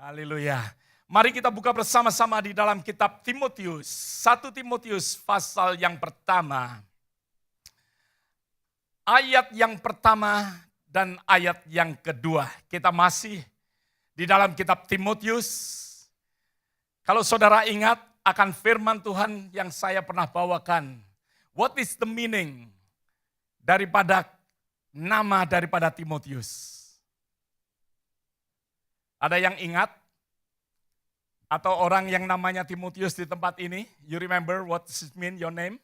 Haleluya. Mari kita buka bersama-sama di dalam kitab Timotius. 1 Timotius pasal yang pertama. Ayat yang pertama dan ayat yang kedua. Kita masih di dalam kitab Timotius. Kalau saudara ingat akan firman Tuhan yang saya pernah bawakan. What is the meaning daripada nama daripada Timotius? Ada yang ingat? Atau orang yang namanya Timotius di tempat ini? You remember what does it mean, your name?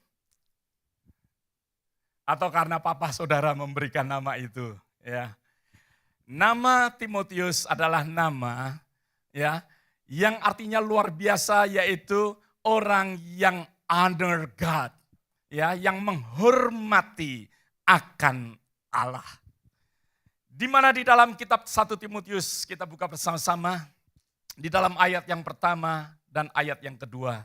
Atau karena papa saudara memberikan nama itu? Ya. Nama Timotius adalah nama ya yang artinya luar biasa, yaitu orang yang honor God. Ya, yang menghormati akan Allah. Di mana di dalam kitab 1 Timotius kita buka bersama-sama di dalam ayat yang pertama dan ayat yang kedua.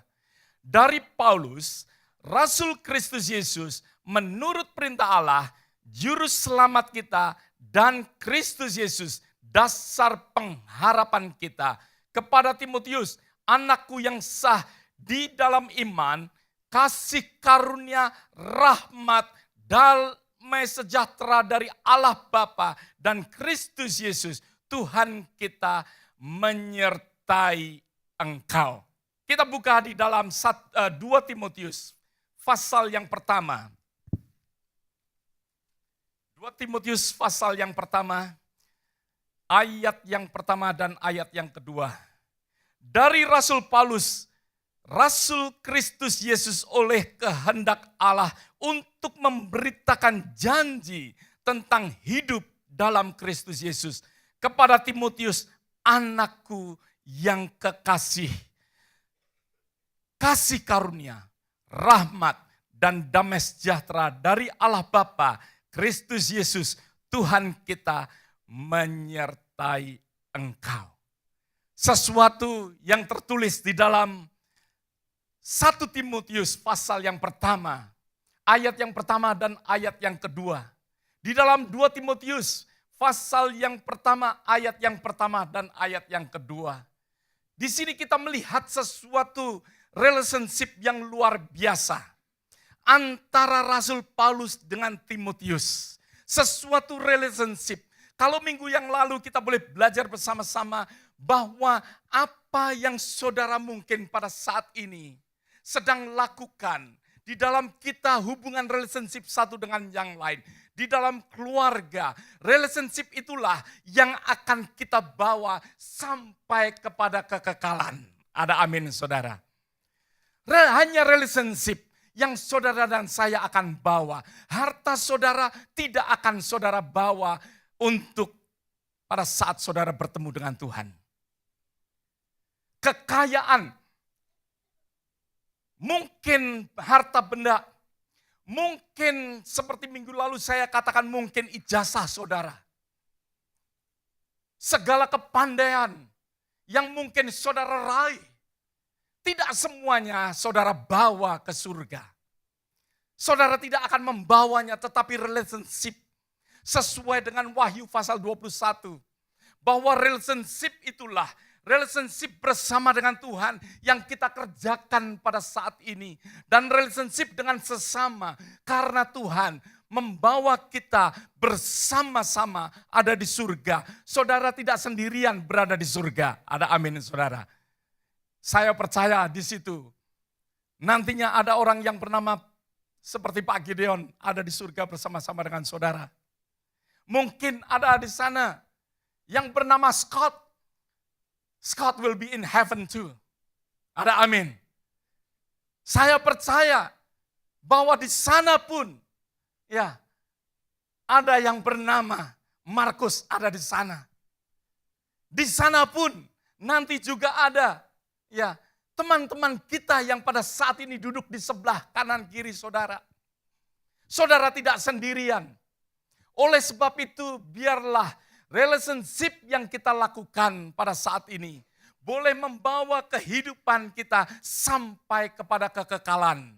Dari Paulus, Rasul Kristus Yesus menurut perintah Allah, juru selamat kita dan Kristus Yesus dasar pengharapan kita. Kepada Timotius, anakku yang sah di dalam iman, kasih karunia, rahmat, damai sejahtera dari Allah Bapa dan Kristus Yesus, Tuhan kita menyertai engkau. Kita buka di dalam 2 Timotius, pasal yang pertama. 2 Timotius pasal yang pertama, ayat yang pertama dan ayat yang kedua. Dari Rasul Paulus, Rasul Kristus Yesus oleh kehendak Allah untuk memberitakan janji tentang hidup dalam Kristus Yesus kepada Timotius, anakku yang kekasih. Kasih karunia, rahmat, dan damai sejahtera dari Allah Bapa, Kristus Yesus, Tuhan kita menyertai engkau. Sesuatu yang tertulis di dalam 1 Timotius pasal yang pertama, ayat yang pertama dan ayat yang kedua. Di dalam 2 Timotius pasal yang pertama, ayat yang pertama dan ayat yang kedua. Di sini kita melihat sesuatu relationship yang luar biasa antara Rasul Paulus dengan Timotius. Sesuatu relationship. Kalau minggu yang lalu kita boleh belajar bersama-sama bahwa apa yang saudara mungkin pada saat ini sedang lakukan di dalam kita hubungan relationship satu dengan yang lain. Di dalam keluarga, relationship itulah yang akan kita bawa sampai kepada kekekalan. Ada amin saudara. Hanya relationship yang saudara dan saya akan bawa. Harta saudara tidak akan saudara bawa untuk pada saat saudara bertemu dengan Tuhan. Kekayaan, mungkin harta benda, mungkin seperti minggu lalu saya katakan mungkin ijazah saudara. Segala kepandaian yang mungkin saudara raih, tidak semuanya saudara bawa ke surga. Saudara tidak akan membawanya, tetapi relationship sesuai dengan Wahyu pasal 21. Bahwa relationship itulah relationship bersama dengan Tuhan yang kita kerjakan pada saat ini. Dan relationship dengan sesama karena Tuhan membawa kita bersama-sama ada di surga. Saudara tidak sendirian berada di surga. Ada amin saudara. Saya percaya di situ nantinya ada orang yang bernama seperti Pak Gideon ada di surga bersama-sama dengan saudara. Mungkin ada di sana yang bernama Scott. Scott will be in heaven too. Ada amin. Saya percaya bahwa di sana pun ya ada yang bernama Markus ada di sana. Di sana pun nanti juga ada ya teman-teman kita yang pada saat ini duduk di sebelah kanan kiri saudara. Saudara tidak sendirian. Oleh sebab itu biarlah relationship yang kita lakukan pada saat ini boleh membawa kehidupan kita sampai kepada kekekalan.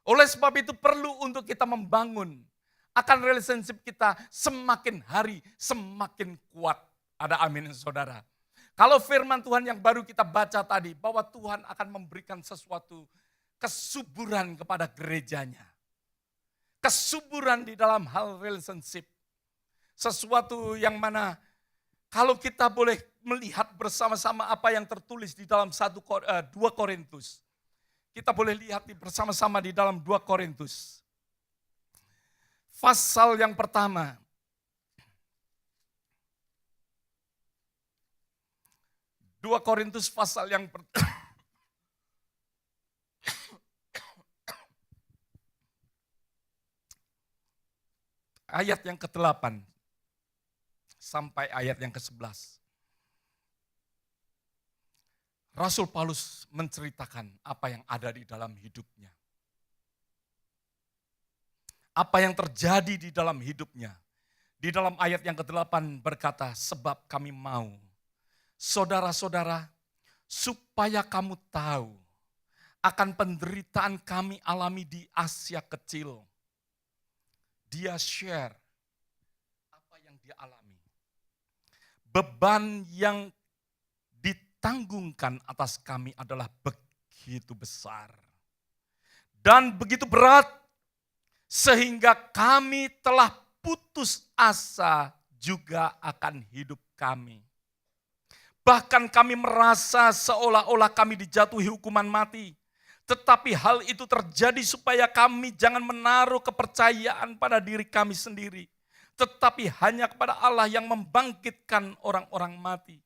Oleh sebab itu perlu untuk kita membangun akan relationship kita semakin hari semakin kuat. Ada amin saudara. Kalau firman Tuhan yang baru kita baca tadi, bahwa Tuhan akan memberikan sesuatu kesuburan kepada gerejanya. Kesuburan di dalam hal relationship. Sesuatu yang mana kalau kita boleh melihat bersama-sama apa yang tertulis di dalam 2 Korintus. Kita boleh lihat bersama-sama di dalam 2 Korintus. Pasal yang pertama. Dua Korintus pasal yang pertama. Ayat yang ke-8 sampai ayat yang ke-11. Rasul Paulus menceritakan apa yang ada di dalam hidupnya. Apa yang terjadi di dalam hidupnya. Di dalam ayat yang ke-8 berkata, sebab kami mau, saudara-saudara, supaya kamu tahu akan penderitaan kami alami di Asia Kecil. Dia share apa yang dia alami. Beban yang ditanggungkan atas kami adalah begitu besar. Dan begitu berat, sehingga kami telah putus asa juga akan hidup kami. Bahkan kami merasa seolah-olah kami dijatuhi hukuman mati. Tetapi hal itu terjadi supaya kami jangan menaruh kepercayaan pada diri kami sendiri. Tetapi hanya kepada Allah yang membangkitkan orang-orang mati.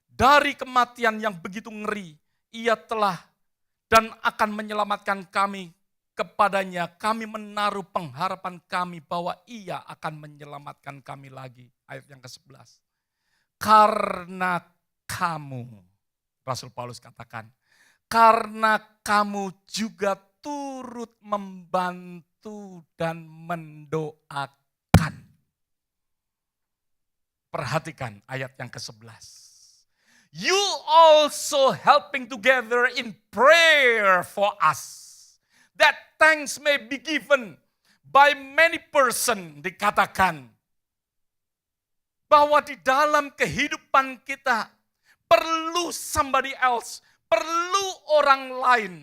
Dari kematian yang begitu ngeri, Ia telah dan akan menyelamatkan kami. Kepadanya kami menaruh pengharapan kami bahwa Ia akan menyelamatkan kami lagi. Ayat yang ke-11. Karena kamu, Rasul Paulus katakan, karena kamu juga turut membantu dan mendoakan. Perhatikan ayat yang ke-11. You also helping together in prayer for us. That thanks may be given by many person, dikatakan. Bahwa di dalam kehidupan kita perlu somebody else, perlu orang lain.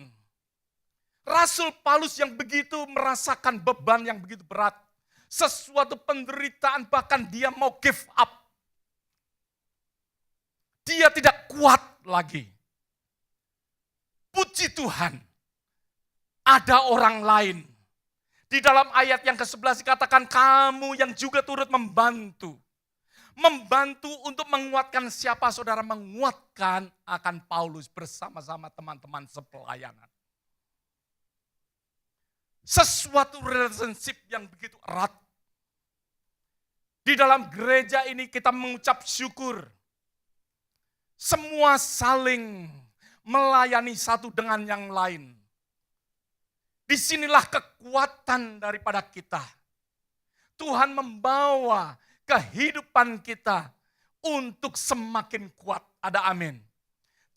Rasul Paulus yang begitu merasakan beban yang begitu berat. Sesuatu penderitaan bahkan dia mau give up. Dia tidak kuat lagi. Puji Tuhan. Ada orang lain. Di dalam ayat yang ke-11 dikatakan kamu yang juga turut membantu. Membantu untuk menguatkan siapa saudara? Menguatkan akan Paulus bersama-sama teman-teman sepelayanan. Sesuatu relationship yang begitu erat. Di dalam gereja ini kita mengucap syukur. Semua saling melayani satu dengan yang lain. Disinilah kekuatan daripada kita. Tuhan membawa kehidupan kita untuk semakin kuat. Ada amin.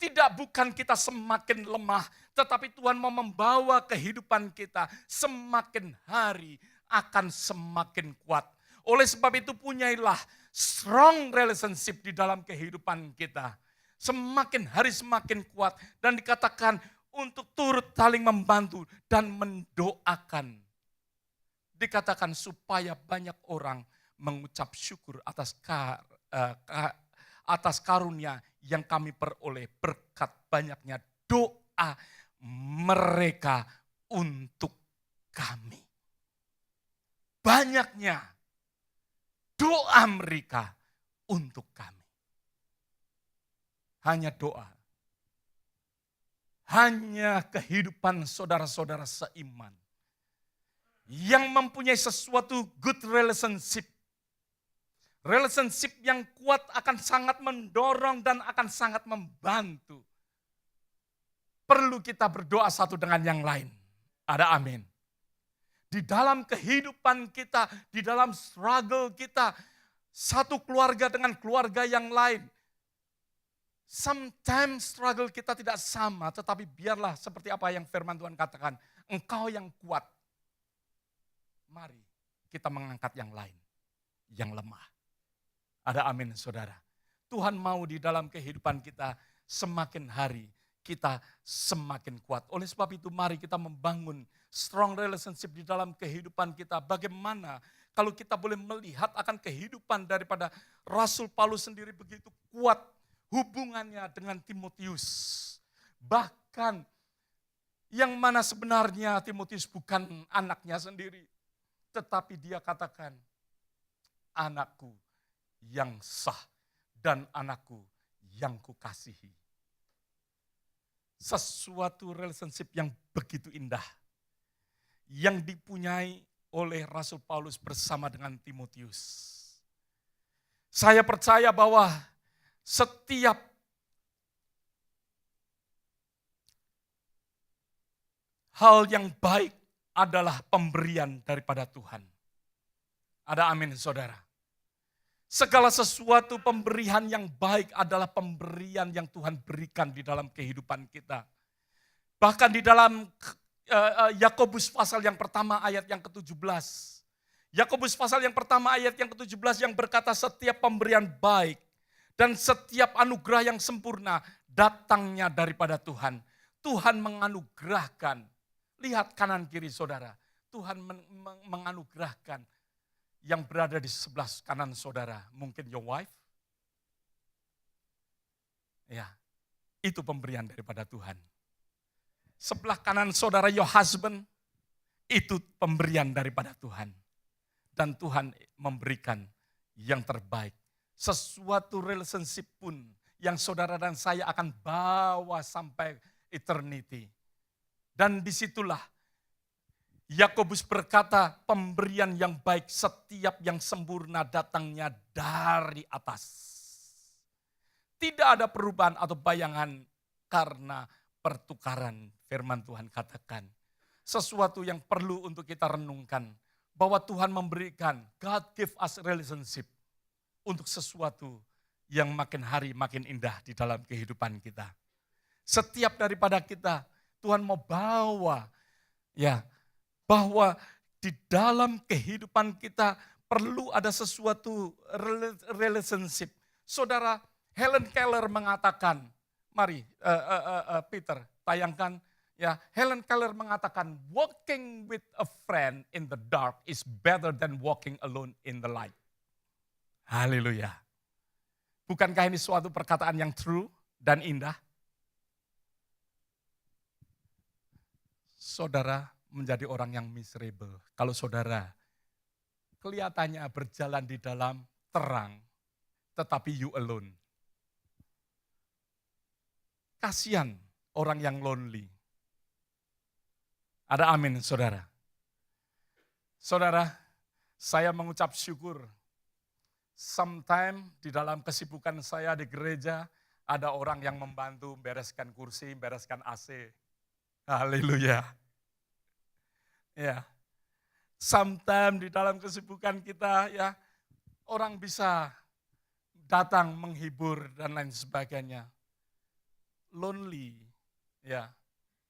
Tidak bukan kita semakin lemah, tetapi Tuhan mau membawa kehidupan kita semakin hari akan semakin kuat. Oleh sebab itu punyailah strong relationship di dalam kehidupan kita. Semakin hari semakin kuat dan dikatakan untuk turut saling membantu dan mendoakan. Dikatakan supaya banyak orang mengucap syukur atas karunia yang kami peroleh berkat banyaknya doa mereka untuk kami. Banyaknya doa mereka untuk kami. Hanya doa. Hanya kehidupan saudara-saudara seiman yang mempunyai sesuatu good relationship. Relationship yang kuat akan sangat mendorong dan akan sangat membantu. Perlu kita berdoa satu dengan yang lain. Ada amin. Di dalam kehidupan kita, di dalam struggle kita, satu keluarga dengan keluarga yang lain. Sometimes struggle kita tidak sama, tetapi biarlah seperti apa yang firman Tuhan katakan. Engkau yang kuat. Mari kita mengangkat yang lain, yang lemah. Ada amin saudara. Tuhan mau di dalam kehidupan kita semakin hari kita semakin kuat. Oleh sebab itu mari kita membangun strong relationship di dalam kehidupan kita. Bagaimana kalau kita boleh melihat akan kehidupan daripada Rasul Paulus sendiri begitu kuat hubungannya dengan Timotius. Bahkan yang mana sebenarnya Timotius bukan anaknya sendiri. Tetapi dia katakan, anakku yang sah dan anakku yang kukasihi. Sesuatu relationship yang begitu indah. Yang dipunyai oleh Rasul Paulus bersama dengan Timotius. Saya percaya bahwa setiap hal yang baik adalah pemberian daripada Tuhan. Ada amin saudara. Segala sesuatu pemberian yang baik adalah pemberian yang Tuhan berikan di dalam kehidupan kita. Bahkan di dalam Yakobus pasal yang pertama ayat yang ke-17. Yakobus pasal yang pertama ayat yang ke-17 yang berkata setiap pemberian baik dan setiap anugerah yang sempurna datangnya daripada Tuhan. Tuhan menganugerahkan. Lihat kanan kiri saudara. Tuhan menganugerahkan yang berada di sebelah kanan saudara. Mungkin your wife. Ya, itu pemberian daripada Tuhan. Sebelah kanan saudara your husband. Itu pemberian daripada Tuhan. Dan Tuhan memberikan yang terbaik. Sesuatu relationship pun yang saudara dan saya akan bawa sampai eternity. Dan disitulah Yakobus berkata pemberian yang baik setiap yang sempurna datangnya dari atas. Tidak ada perubahan atau bayangan karena pertukaran. Firman Tuhan katakan sesuatu yang perlu untuk kita renungkan. Bahwa Tuhan memberikan, God give us relationship untuk sesuatu yang makin hari makin indah di dalam kehidupan kita. Setiap daripada kita Tuhan mau bawa ya bahwa di dalam kehidupan kita perlu ada sesuatu relationship. Saudara Helen Keller mengatakan, mari Peter tayangkan ya, Helen Keller mengatakan walking with a friend in the dark is better than walking alone in the light. Haleluya. Bukankah ini suatu perkataan yang true dan indah? Saudara menjadi orang yang miserable. Kalau saudara kelihatannya berjalan di dalam terang, tetapi you alone. Kasihan orang yang lonely. Ada amin saudara. Saudara, saya mengucap syukur. Sometime di dalam kesibukan saya di gereja, ada orang yang membantu bereskan kursi, bereskan AC. Haleluya. Ya. Sometime di dalam kesibukan kita ya, orang bisa datang menghibur dan lain sebagainya. Lonely, ya,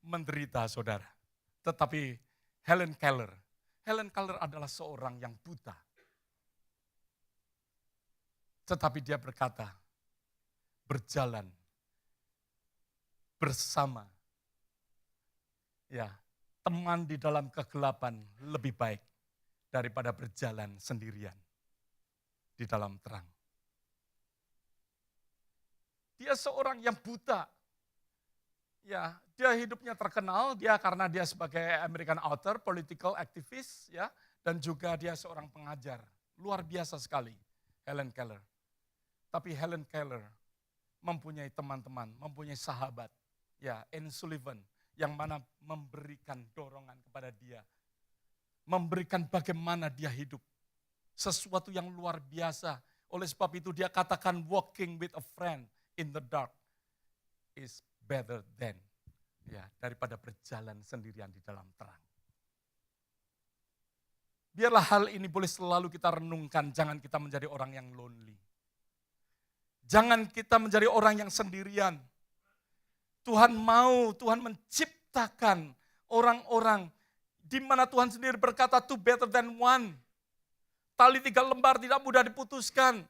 menderita saudara. Tetapi Helen Keller adalah seorang yang buta. Tetapi dia berkata, berjalan bersama, ya, teman di dalam kegelapan lebih baik daripada berjalan sendirian di dalam terang. Dia seorang yang buta. Ya, dia hidupnya terkenal, karena dia sebagai American author, political activist, ya, dan juga dia seorang pengajar. Luar biasa sekali, Helen Keller. Tapi Helen Keller mempunyai teman-teman, mempunyai sahabat, ya, Anne Sullivan, yang mana memberikan dorongan kepada dia. Memberikan bagaimana dia hidup. Sesuatu yang luar biasa. Oleh sebab itu dia katakan walking with a friend in the dark is better than, ya, daripada berjalan sendirian di dalam terang. Biarlah hal ini boleh selalu kita renungkan, jangan kita menjadi orang yang lonely. Jangan kita menjadi orang yang sendirian. Tuhan menciptakan orang-orang di mana Tuhan sendiri berkata two better than one. Tali 3 lembar tidak mudah diputuskan.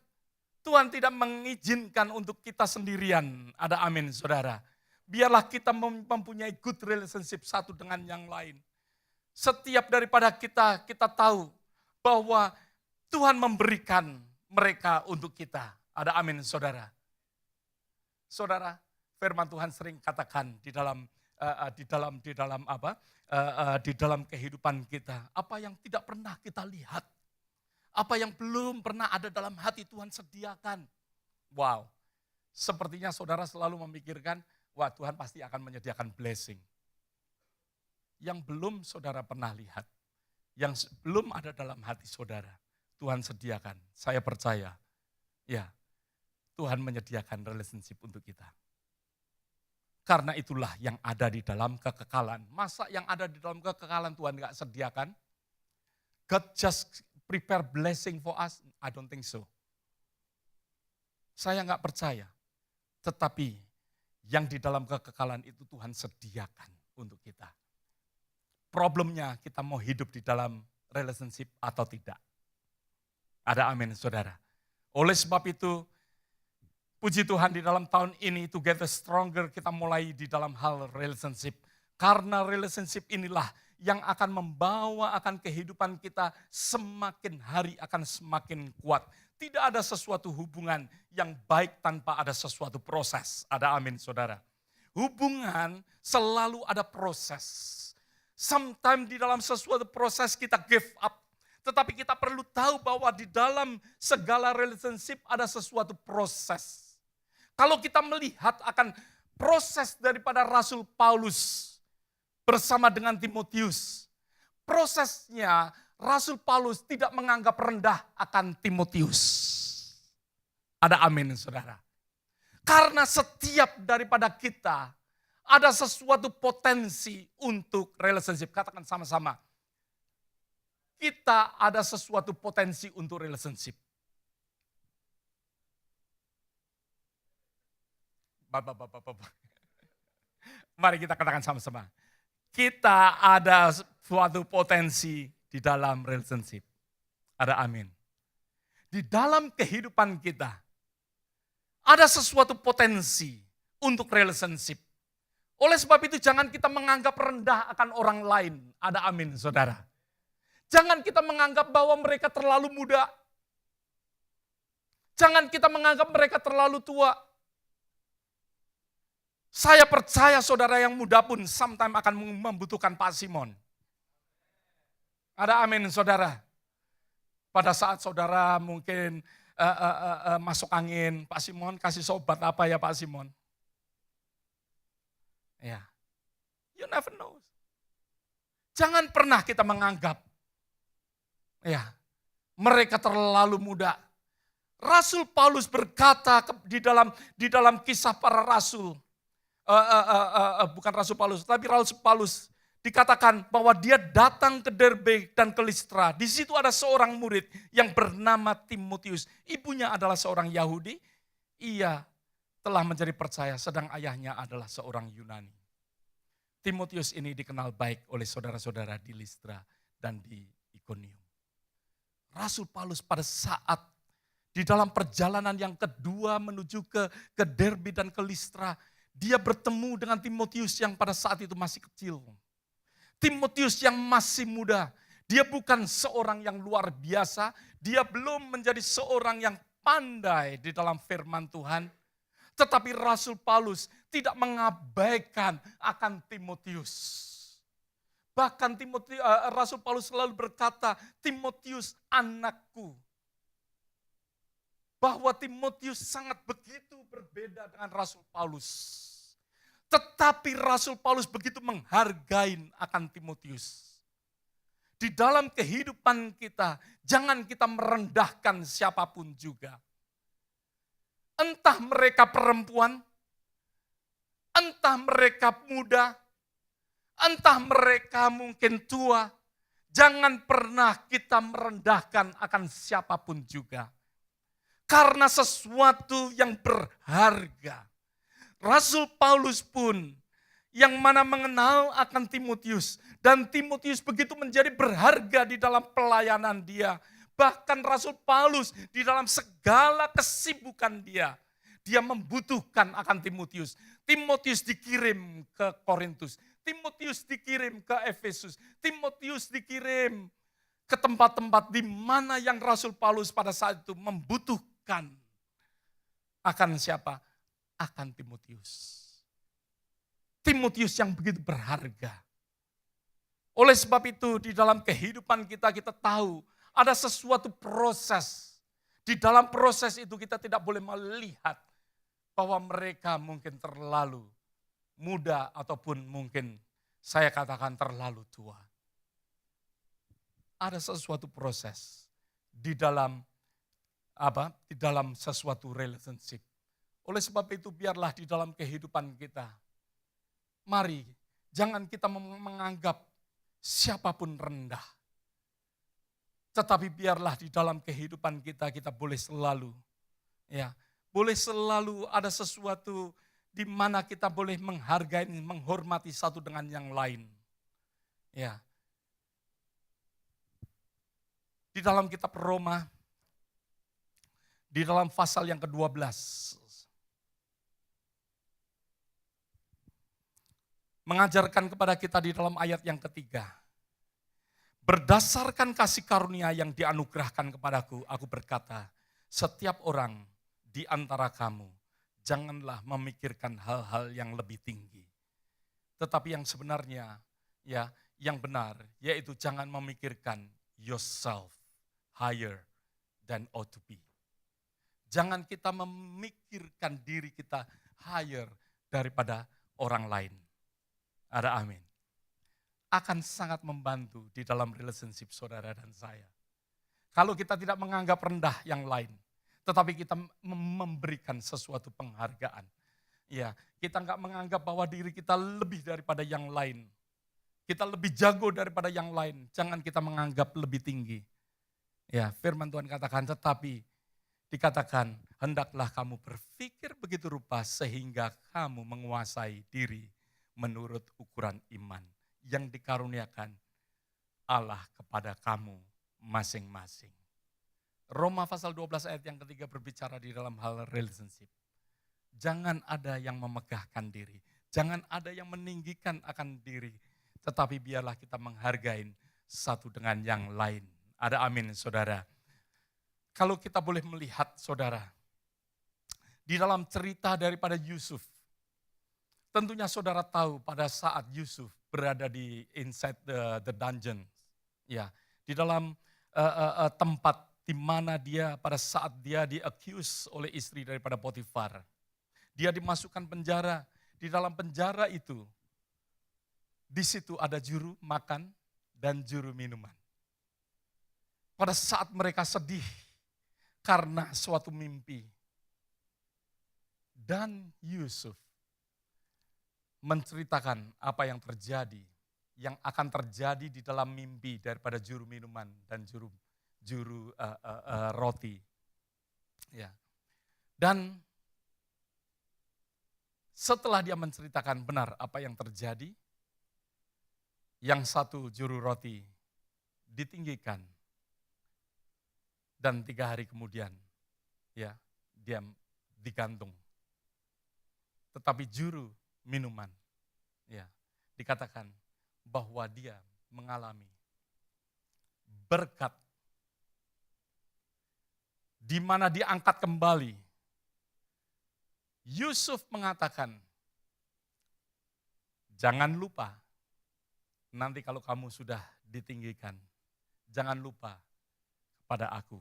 Tuhan tidak mengizinkan untuk kita sendirian. Ada amin saudara. Biarlah kita mempunyai good relationship satu dengan yang lain. Setiap daripada kita tahu bahwa Tuhan memberikan mereka untuk kita. Ada amin saudara. Saudara, firman Tuhan sering katakan di dalam kehidupan kita, apa yang tidak pernah kita lihat, apa yang belum pernah ada dalam hati Tuhan sediakan. Wow, sepertinya saudara selalu memikirkan, wah Tuhan pasti akan menyediakan blessing. Yang belum saudara pernah lihat, yang belum ada dalam hati saudara, Tuhan sediakan. Saya percaya, ya Tuhan menyediakan relationship untuk kita. Karena itulah yang ada di dalam kekekalan. Masa yang ada di dalam kekekalan Tuhan gak sediakan? God just prepare blessing for us? I don't think so. Saya gak percaya. Tetapi yang di dalam kekekalan itu Tuhan sediakan untuk kita. Problemnya kita mau hidup di dalam relationship atau tidak. Ada amin saudara. Oleh sebab itu, puji Tuhan di dalam tahun ini Together Stronger kita mulai di dalam hal relationship. Karena relationship inilah yang akan membawa akan kehidupan kita semakin hari akan semakin kuat. Tidak ada sesuatu hubungan yang baik tanpa ada sesuatu proses. Ada amin saudara. Hubungan selalu ada proses. Sometimes di dalam sesuatu proses kita give up. Tetapi kita perlu tahu bahwa di dalam segala relationship ada sesuatu proses. Kalau kita melihat akan proses daripada Rasul Paulus bersama dengan Timotius. Prosesnya Rasul Paulus tidak menganggap rendah akan Timotius. Ada amin saudara. Karena setiap daripada kita ada sesuatu potensi untuk relationship. Katakan sama-sama. Kita ada sesuatu potensi untuk relationship. Mari kita katakan sama-sama. Kita ada suatu potensi di dalam relationship. Ada amin. Di dalam kehidupan kita, ada sesuatu potensi untuk relationship. Oleh sebab itu jangan kita menganggap rendah akan orang lain. Ada amin saudara. Jangan kita menganggap bahwa mereka terlalu muda. Jangan kita menganggap mereka terlalu tua. Saya percaya saudara yang muda pun sometimes akan membutuhkan Pak Simon. Ada amin saudara. Pada saat saudara mungkin masuk angin, Pak Simon kasih sobat apa ya Pak Simon? Ya, you never know. Jangan pernah kita menganggap ya mereka terlalu muda. Rasul Paulus berkata di dalam kisah para rasul, bukan Rasul Paulus, tapi Rasul Paulus dikatakan bahwa dia datang ke Derbe dan ke Listra. Di situ ada seorang murid yang bernama Timotius. Ibunya adalah seorang Yahudi. Ia telah menjadi percaya, sedang ayahnya adalah seorang Yunani. Timotius ini dikenal baik oleh saudara-saudara di Listra dan di Ikonium. Rasul Paulus pada saat di dalam perjalanan yang kedua menuju ke Derbe dan ke Listra, dia bertemu dengan Timotius yang pada saat itu masih kecil. Timotius yang masih muda, dia bukan seorang yang luar biasa, dia belum menjadi seorang yang pandai di dalam firman Tuhan. Tetapi Rasul Paulus tidak mengabaikan akan Timotius. Bahkan Rasul Paulus selalu berkata, Timotius anakku. Bahwa Timotius sangat begitu berbeda dengan Rasul Paulus. Tetapi Rasul Paulus begitu menghargai akan Timotius. Di dalam kehidupan kita, jangan kita merendahkan siapapun juga. Entah mereka perempuan, entah mereka muda, entah mereka mungkin tua. Jangan pernah kita merendahkan akan siapapun juga. Karena sesuatu yang berharga. Rasul Paulus pun yang mana mengenal akan Timotius. Dan Timotius begitu menjadi berharga di dalam pelayanan dia. Bahkan Rasul Paulus di dalam segala kesibukan dia membutuhkan akan Timotius. Timotius dikirim ke Korintus, Timotius dikirim ke Efesus, Timotius dikirim ke tempat-tempat di mana yang Rasul Paulus pada saat itu membutuhkan akan siapa? Akan Timotius. Timotius yang begitu berharga. Oleh sebab itu di dalam kehidupan kita tahu ada sesuatu proses. Di dalam proses itu kita tidak boleh melihat bahwa mereka mungkin terlalu muda ataupun mungkin saya katakan terlalu tua. Ada sesuatu proses di dalam di dalam sesuatu relationship. Oleh sebab itu biarlah di dalam kehidupan kita, mari jangan kita menganggap siapapun rendah. Tetapi biarlah di dalam kehidupan kita boleh selalu boleh selalu ada sesuatu di mana kita boleh menghargai, menghormati satu dengan yang lain. Ya. Di dalam kitab Roma, di dalam pasal yang ke-12, mengajarkan kepada kita di dalam ayat yang ketiga. Berdasarkan kasih karunia yang dianugerahkan kepadaku, aku berkata, setiap orang di antara kamu, janganlah memikirkan hal-hal yang lebih tinggi. Tetapi yang sebenarnya, yang benar, yaitu jangan memikirkan yourself higher than ought to be. Jangan kita memikirkan diri kita higher daripada orang lain. Ada amin. Akan sangat membantu di dalam relationship saudara dan saya. Kalau kita tidak menganggap rendah yang lain, tetapi kita memberikan sesuatu penghargaan. Ya, kita enggak menganggap bahwa diri kita lebih daripada yang lain. Kita lebih jago daripada yang lain. Jangan kita menganggap lebih tinggi. Ya, firman Tuhan katakan, tetapi dikatakan, hendaklah kamu berpikir begitu rupa sehingga kamu menguasai diri menurut ukuran iman yang dikaruniakan Allah kepada kamu masing-masing. Roma pasal 12 ayat yang ketiga berbicara di dalam hal relationship. Jangan ada yang memegahkan diri, jangan ada yang meninggikan akan diri, tetapi biarlah kita menghargai satu dengan yang lain. Ada amin saudara. Kalau kita boleh melihat saudara, di dalam cerita daripada Yusuf, tentunya saudara tahu pada saat Yusuf berada di inside the dungeon, ya, di dalam tempat di mana dia pada saat dia di-accuse oleh istri daripada Potifar. Dia dimasukkan penjara, di dalam penjara itu, di situ ada juru makan dan juru minuman. Pada saat mereka sedih karena suatu mimpi, dan Yusuf menceritakan apa yang terjadi, yang akan terjadi di dalam mimpi daripada juru minuman dan juru roti. Ya. Dan setelah dia menceritakan benar apa yang terjadi, yang satu juru roti ditinggikan. Dan 3 hari kemudian ya dia digantung. Tetapi juru minuman ya dikatakan bahwa dia mengalami berkat di mana diangkat kembali. Yusuf mengatakan, jangan lupa nanti kalau kamu sudah ditinggikan, jangan lupa pada aku.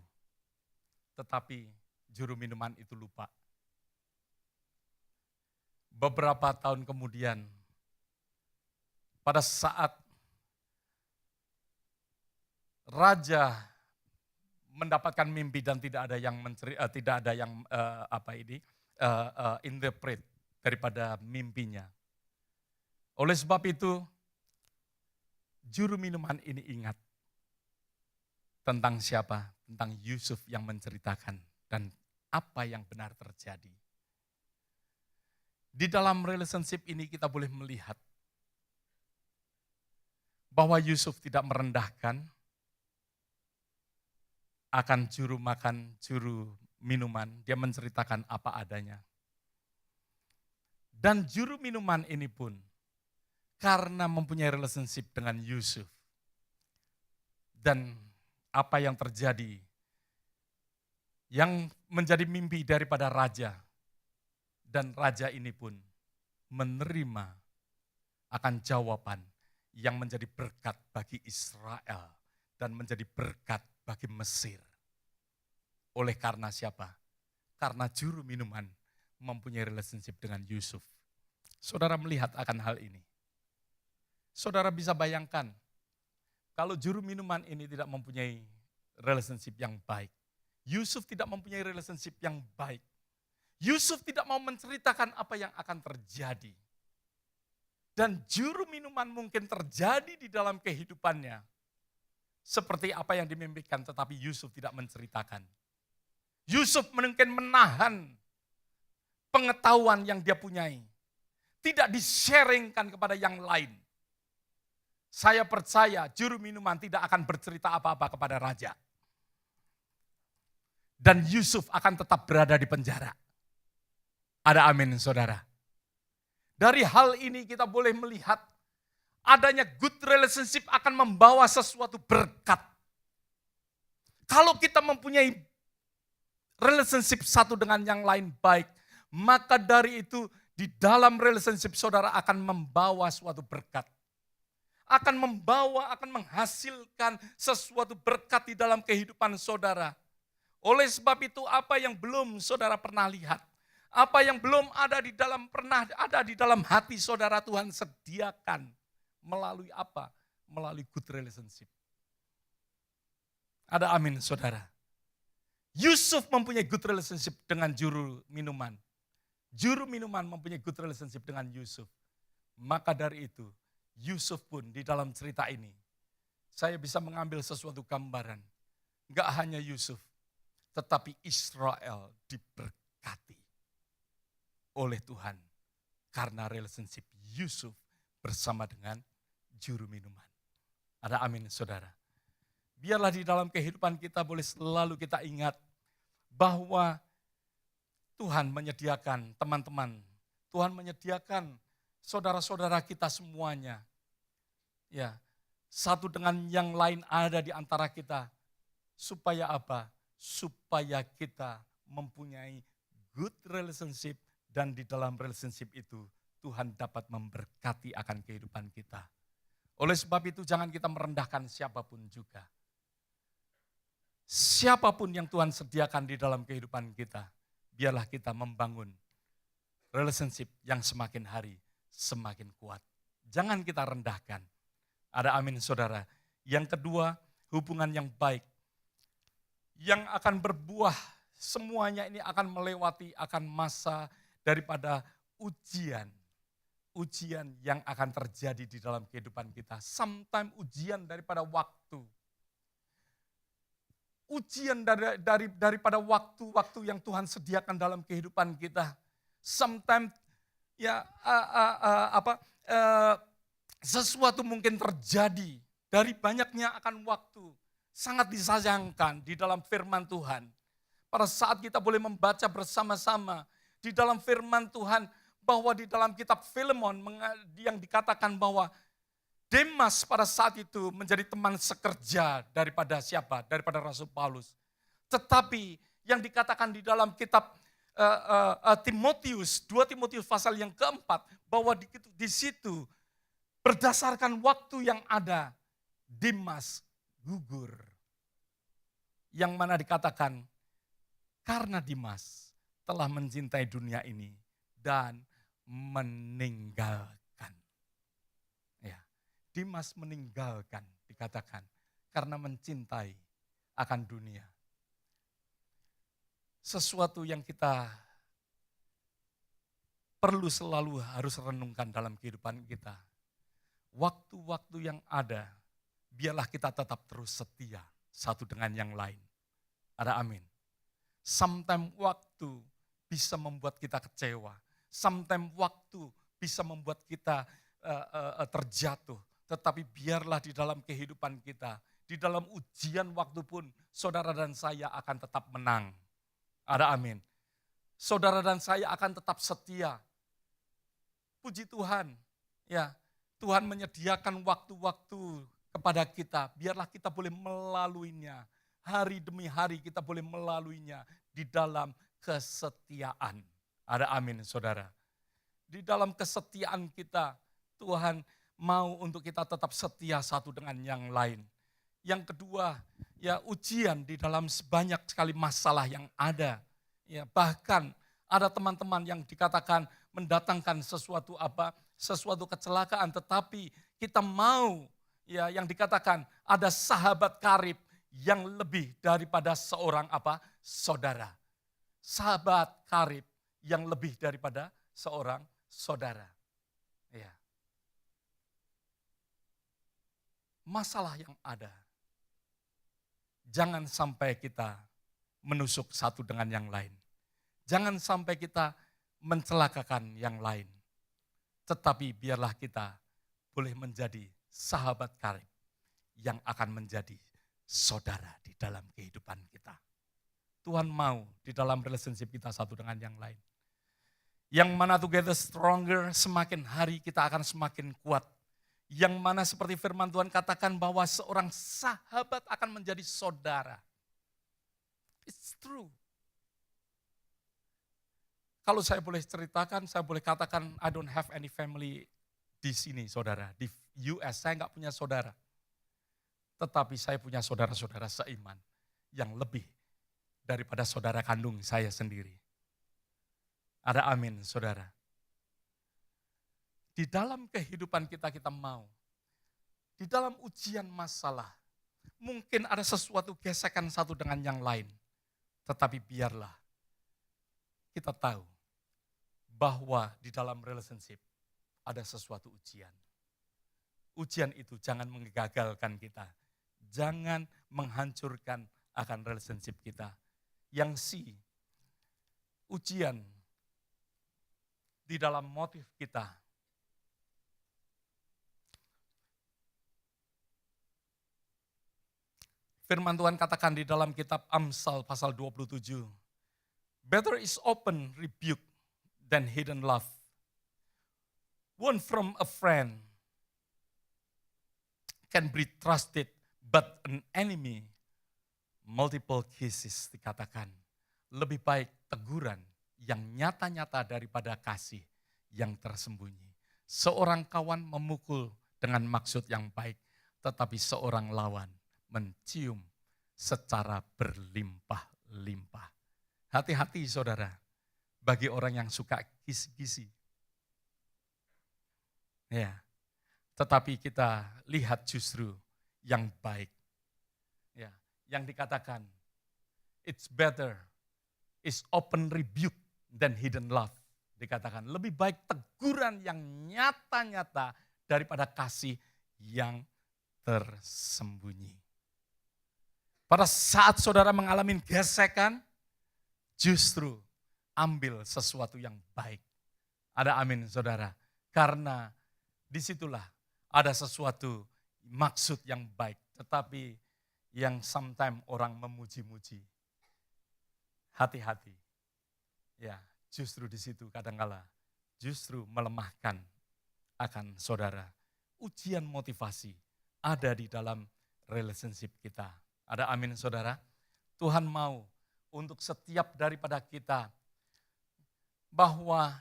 Tetapi juru minuman itu lupa. Beberapa tahun kemudian, pada saat raja mendapatkan mimpi dan tidak ada yang interpret daripada mimpinya. Oleh sebab itu, juru minuman ini ingat tentang siapa? Tentang Yusuf yang menceritakan dan apa yang benar terjadi. Di dalam relationship ini kita boleh melihat bahwa Yusuf tidak merendahkan, akan juru makan, juru minuman, dia menceritakan apa adanya. Dan juru minuman ini pun karena mempunyai relationship dengan Yusuf. Dan apa yang terjadi, yang menjadi mimpi daripada raja. Dan raja ini pun menerima akan jawaban yang menjadi berkat bagi Israel dan menjadi berkat bagi Mesir. Oleh karena siapa? Karena juru minuman mempunyai relationship dengan Yusuf. Saudara melihat akan hal ini. Saudara bisa bayangkan, kalau juru minuman ini tidak mempunyai relationship yang baik. Yusuf tidak mempunyai relationship yang baik. Yusuf tidak mau menceritakan apa yang akan terjadi. Dan juru minuman mungkin terjadi di dalam kehidupannya. Seperti apa yang dimimpikan, tetapi Yusuf tidak menceritakan. Yusuf mungkin menahan pengetahuan yang dia punyai. Tidak di-sharingkan kepada yang lain. Saya percaya juru minuman tidak akan bercerita apa-apa kepada raja. Dan Yusuf akan tetap berada di penjara. Ada amin saudara. Dari hal ini kita boleh melihat adanya good relationship akan membawa sesuatu berkat. Kalau kita mempunyai relationship satu dengan yang lain baik, maka dari itu di dalam relationship saudara akan membawa suatu berkat. Akan membawa, akan menghasilkan sesuatu berkat di dalam kehidupan saudara. Oleh sebab itu apa yang belum saudara pernah lihat, apa yang belum ada di dalam pernah ada di dalam hati saudara, Tuhan sediakan melalui apa? Melalui good relationship. Ada amin saudara. Yusuf mempunyai good relationship dengan juru minuman. Juru minuman mempunyai good relationship dengan Yusuf. Maka dari itu Yusuf pun di dalam cerita ini saya bisa mengambil sesuatu gambaran. Enggak hanya Yusuf, tetapi Israel diberkati oleh Tuhan karena relationship Yusuf bersama dengan juru minuman. Ada amin saudara. Biarlah di dalam kehidupan kita boleh selalu kita ingat bahwa Tuhan menyediakan teman-teman, Tuhan menyediakan saudara-saudara kita semuanya. Ya, satu dengan yang lain ada di antara kita. Supaya apa? Supaya kita mempunyai good relationship. Dan di dalam relationship itu Tuhan dapat memberkati akan kehidupan kita. Oleh sebab itu jangan kita merendahkan siapapun juga. Siapapun yang Tuhan sediakan di dalam kehidupan kita, biarlah kita membangun relationship yang semakin hari semakin kuat. Jangan kita rendahkan. Ada amin saudara. Yang kedua, hubungan yang baik. Yang akan berbuah, semuanya ini akan melewati akan masa daripada ujian. Ujian yang akan terjadi di dalam kehidupan kita. Sometimes ujian daripada waktu. Ujian daripada waktu-waktu yang Tuhan sediakan dalam kehidupan kita. Sometimes ya sesuatu mungkin terjadi dari banyaknya akan waktu. Sangat disayangkan di dalam firman Tuhan. Pada saat kita boleh membaca bersama-sama di dalam firman Tuhan, bahwa di dalam kitab Filemon yang dikatakan bahwa Demas pada saat itu menjadi teman sekerja daripada siapa? Daripada Rasul Paulus. Tetapi yang dikatakan di dalam kitab Timotius, 2 Timotius pasal yang keempat, bahwa di situ berdasarkan waktu yang ada, Demas gugur. Yang mana dikatakan, karena Demas telah mencintai dunia ini dan meninggalkan. Ya, Demas meninggalkan dikatakan karena mencintai akan dunia. Sesuatu yang kita perlu selalu harus renungkan dalam kehidupan kita. Waktu-waktu yang ada, biarlah kita tetap terus setia satu dengan yang lain. Ada amin. Sometimes waktu bisa membuat kita kecewa. Sometimes waktu bisa membuat kita terjatuh. Tetapi biarlah di dalam kehidupan kita, di dalam ujian waktu pun saudara dan saya akan tetap menang. Ada amin. Saudara dan saya akan tetap setia. Puji Tuhan, ya, Tuhan menyediakan waktu-waktu kepada kita, biarlah kita boleh melaluinya. Hari demi hari kita boleh melaluinya di dalam kesetiaan. Ada amin, saudara. Di dalam kesetiaan kita, Tuhan mau untuk kita tetap setia satu dengan yang lain. Yang kedua, ya, ujian di dalam banyak sekali masalah yang ada. Ya, bahkan ada teman-teman yang dikatakan mendatangkan sesuatu kecelakaan, tetapi kita mau, ya, yang dikatakan ada sahabat karib yang lebih daripada seorang saudara. Sahabat karib yang lebih daripada seorang saudara. Ya. Masalah yang ada, jangan sampai kita menusuk satu dengan yang lain. Jangan sampai kita mencelakakan yang lain. Tetapi biarlah kita boleh menjadi sahabat karib yang akan menjadi saudara di dalam kehidupan kita. Tuhan mau di dalam relationship kita satu dengan yang lain. Yang mana together stronger, semakin hari kita akan semakin kuat. Yang mana seperti firman Tuhan katakan bahwa seorang sahabat akan menjadi saudara. It's true. Kalau saya boleh ceritakan, saya boleh katakan I don't have any family di sini, saudara. Di US saya nggak punya saudara. Tetapi saya punya saudara-saudara seiman yang lebih daripada saudara kandung saya sendiri. Ada amin, saudara. Di dalam kehidupan kita mau, di dalam ujian masalah, mungkin ada sesuatu gesekan satu dengan yang lain. Tetapi biarlah kita tahu bahwa di dalam relationship ada sesuatu ujian. Ujian itu jangan menggagalkan kita. Jangan menghancurkan akan relationship kita. Yang ujian di dalam motif kita. Firman Tuhan katakan di dalam kitab Amsal pasal 27. Better is open rebuke than hidden love. One from a friend can be trusted, but an enemy multiple kisses, dikatakan. Lebih baik teguran yang nyata-nyata daripada kasih yang tersembunyi. Seorang kawan memukul dengan maksud yang baik, tetapi seorang lawan mencium secara berlimpah-limpah. Hati-hati, saudara, bagi orang yang suka kisi-kisi. Ya, tetapi kita lihat justru yang baik. Ya, yang dikatakan, it's better is open rebuke than hidden love. Dikatakan lebih baik teguran yang nyata-nyata daripada kasih yang tersembunyi. Pada saat saudara mengalami gesekan, justru ambil sesuatu yang baik. Ada amin, saudara. Karena disitulah ada sesuatu maksud yang baik. Tetapi yang sometimes orang memuji-muji. Hati-hati. Ya, justru di situ kadangkala justru melemahkan akan saudara. Ujian motivasi ada di dalam relationship kita. Ada amin, saudara. Tuhan mau untuk setiap daripada kita bahwa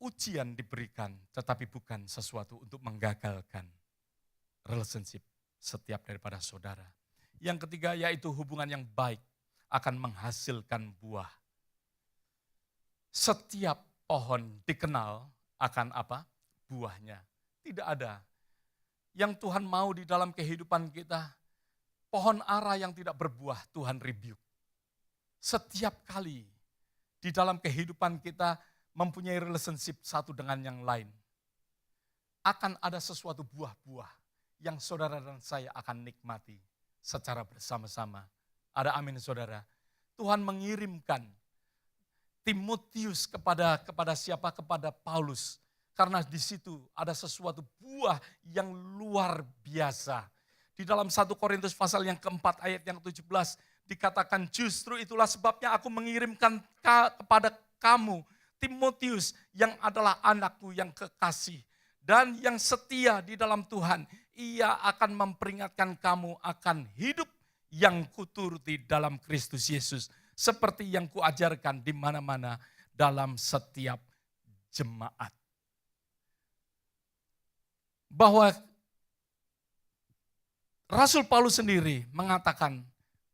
ujian diberikan tetapi bukan sesuatu untuk menggagalkan relationship setiap daripada saudara. Yang ketiga yaitu hubungan yang baik akan menghasilkan buah. Setiap pohon dikenal akan buahnya. Tidak ada yang Tuhan mau di dalam kehidupan kita. Pohon ara yang tidak berbuah Tuhan rebuke. Setiap kali di dalam kehidupan kita mempunyai relationship satu dengan yang lain. Akan ada sesuatu buah-buah yang saudara dan saya akan nikmati secara bersama-sama. Ada amin, saudara. Tuhan mengirimkan Timotius kepada siapa? Kepada Paulus. Karena di situ ada sesuatu buah yang luar biasa. Di dalam 1 Korintus pasal yang keempat ayat yang 17 dikatakan, justru itulah sebabnya aku mengirimkan kepada kamu Timotius yang adalah anakku yang kekasih dan yang setia di dalam Tuhan. Ia akan memperingatkan kamu akan hidup yang kuturuti dalam Kristus Yesus, seperti yang kuajarkan di mana-mana dalam setiap jemaat. Bahwa Rasul Paulus sendiri mengatakan,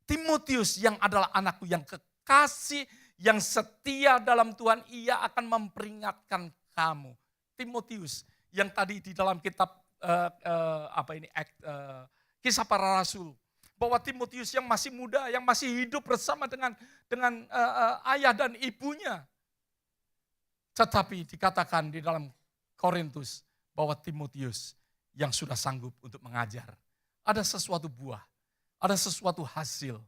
Timotius yang adalah anakku yang kekasih, yang setia dalam Tuhan, ia akan memperingatkan kamu. Timotius yang tadi di dalam kitab Kisah Para Rasul, bahwa Timotius yang masih muda, yang masih hidup bersama dengan ayah dan ibunya. Tetapi dikatakan di dalam Korintus bahwa Timotius yang sudah sanggup untuk mengajar. Ada sesuatu buah, ada sesuatu hasil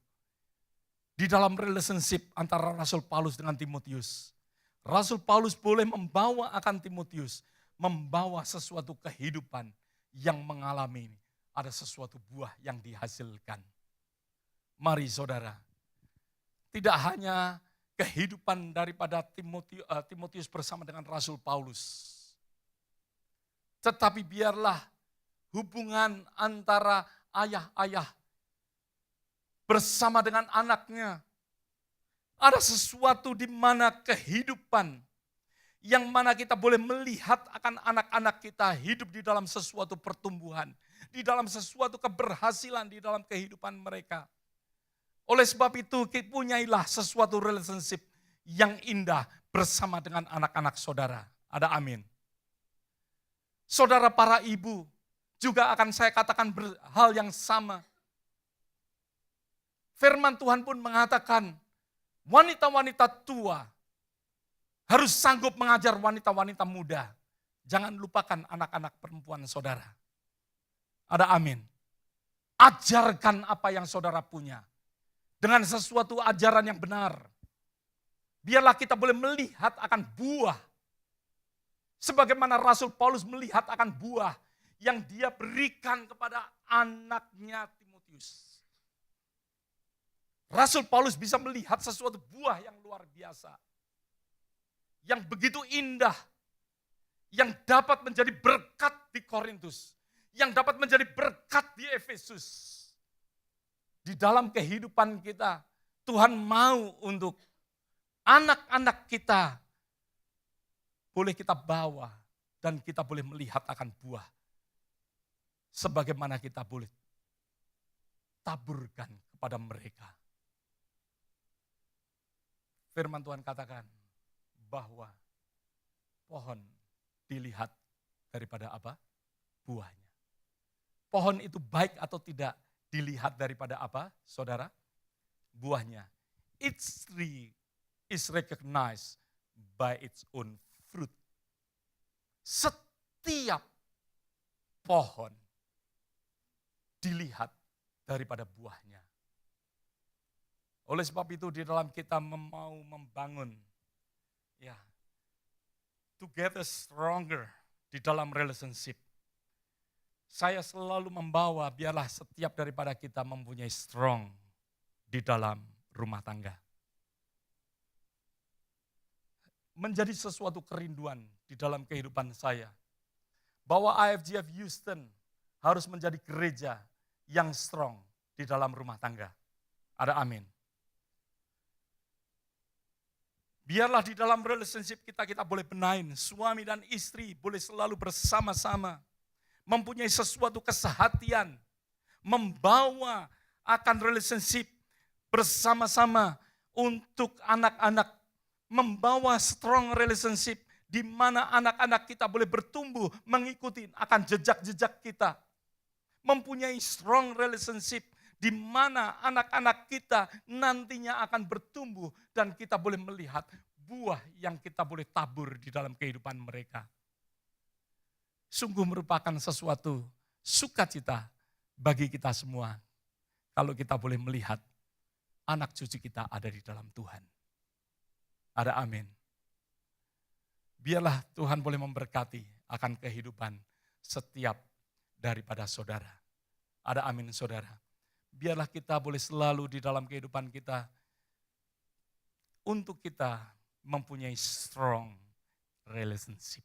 di dalam relationship antara Rasul Paulus dengan Timotius. Rasul Paulus boleh membawa akan Timotius, membawa sesuatu kehidupan yang mengalami ada sesuatu buah yang dihasilkan. Mari saudara, tidak hanya kehidupan daripada Timotius bersama dengan Rasul Paulus, tetapi biarlah hubungan antara ayah-ayah bersama dengan anaknya. Ada sesuatu di mana kehidupan yang mana kita boleh melihat akan anak-anak kita hidup di dalam sesuatu pertumbuhan, di dalam sesuatu keberhasilan di dalam kehidupan mereka. Oleh sebab itu, punyailah sesuatu relationship yang indah bersama dengan anak-anak saudara. Ada amin. Saudara para ibu, juga akan saya katakan hal yang sama. Firman Tuhan pun mengatakan, wanita-wanita tua harus sanggup mengajar wanita-wanita muda. Jangan lupakan anak-anak perempuan saudara. Ada amin. Ajarkan apa yang saudara punya. Dengan sesuatu ajaran yang benar. Biarlah kita boleh melihat akan buah. Sebagaimana Rasul Paulus melihat akan buah yang dia berikan kepada anaknya Timotius. Rasul Paulus bisa melihat sesuatu buah yang luar biasa. Yang begitu indah. Yang dapat menjadi berkat di Korintus. Yang dapat menjadi berkat di Efesus. Di dalam kehidupan kita, Tuhan mau untuk anak-anak kita boleh kita bawa dan kita boleh melihat akan buah. Sebagaimana kita boleh taburkan kepada mereka. Firman Tuhan katakan bahwa pohon dilihat daripada apa? Buahnya. Pohon itu baik atau tidak dilihat daripada apa, saudara? Buahnya. Its tree is recognized by its own fruit. Setiap pohon dilihat daripada buahnya. Oleh sebab itu di dalam kita mau membangun together stronger di dalam relationship. Saya selalu membawa biarlah setiap daripada kita mempunyai strong di dalam rumah tangga. Menjadi sesuatu kerinduan di dalam kehidupan saya. Bahwa IFGF Houston harus menjadi gereja yang strong di dalam rumah tangga. Ada amin. Biarlah di dalam relationship kita boleh benahin. Suami dan istri boleh selalu bersama-sama. Mempunyai sesuatu kesehatian. Membawa akan relationship bersama-sama untuk anak-anak. Membawa strong relationship di mana anak-anak kita boleh bertumbuh mengikuti akan jejak-jejak kita. Mempunyai strong relationship di mana anak-anak kita nantinya akan bertumbuh dan kita boleh melihat buah yang kita boleh tabur di dalam kehidupan mereka. Sungguh merupakan sesuatu sukacita bagi kita semua kalau kita boleh melihat anak cucu kita ada di dalam Tuhan. Ada amin. Biarlah Tuhan boleh memberkati akan kehidupan setiap daripada saudara. Ada amin saudara. Biarlah kita boleh selalu di dalam kehidupan kita, untuk kita mempunyai strong relationship.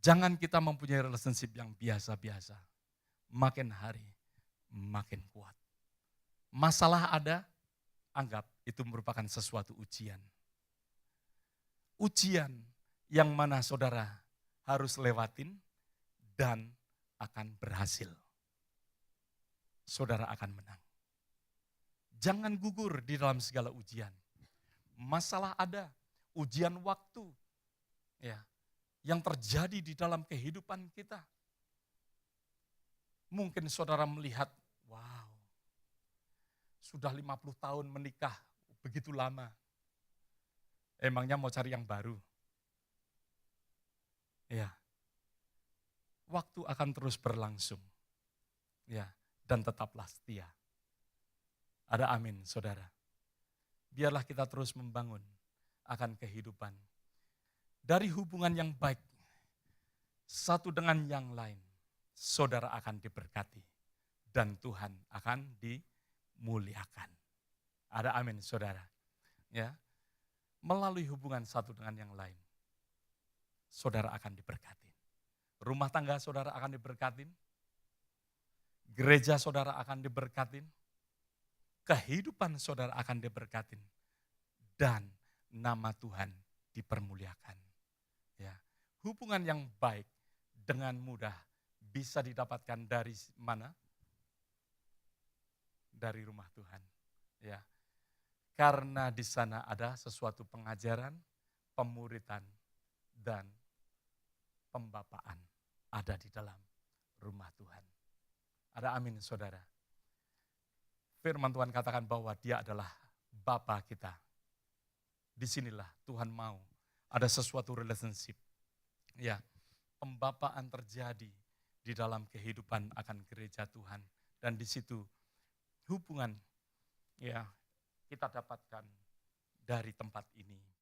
Jangan kita mempunyai relationship yang biasa-biasa. Makin hari makin kuat. Masalah ada, anggap itu merupakan sesuatu ujian. Ujian yang mana saudara harus lewatin dan akan berhasil. Saudara akan menang. Jangan gugur di dalam segala ujian. Masalah ada, ujian waktu ya, yang terjadi di dalam kehidupan kita. Mungkin saudara melihat, wow, sudah 50 tahun menikah, begitu lama. Emangnya mau cari yang baru? Ya, waktu akan terus berlangsung. Ya, dan tetaplah setia. Ada amin, saudara. Biarlah kita terus membangun akan kehidupan. Dari hubungan yang baik, satu dengan yang lain, saudara akan diberkati. Dan Tuhan akan dimuliakan. Ada amin, saudara. Ya, melalui hubungan satu dengan yang lain, saudara akan diberkati. Rumah tangga saudara akan diberkatin. Gereja saudara akan diberkatin. Kehidupan saudara akan diberkatin. Dan nama Tuhan dipermuliakan. Ya, hubungan yang baik dengan mudah bisa didapatkan dari mana? Dari rumah Tuhan. Ya. Karena di sana ada sesuatu pengajaran, pemuritan, dan pembapaan ada di dalam rumah Tuhan. Ada amin, saudara. Firman Tuhan katakan bahwa Dia adalah Bapa kita. Disinilah Tuhan mau ada sesuatu relationship. Ya, pembapaan terjadi di dalam kehidupan akan gereja Tuhan. Dan di situ hubungan ya kita dapatkan dari tempat ini.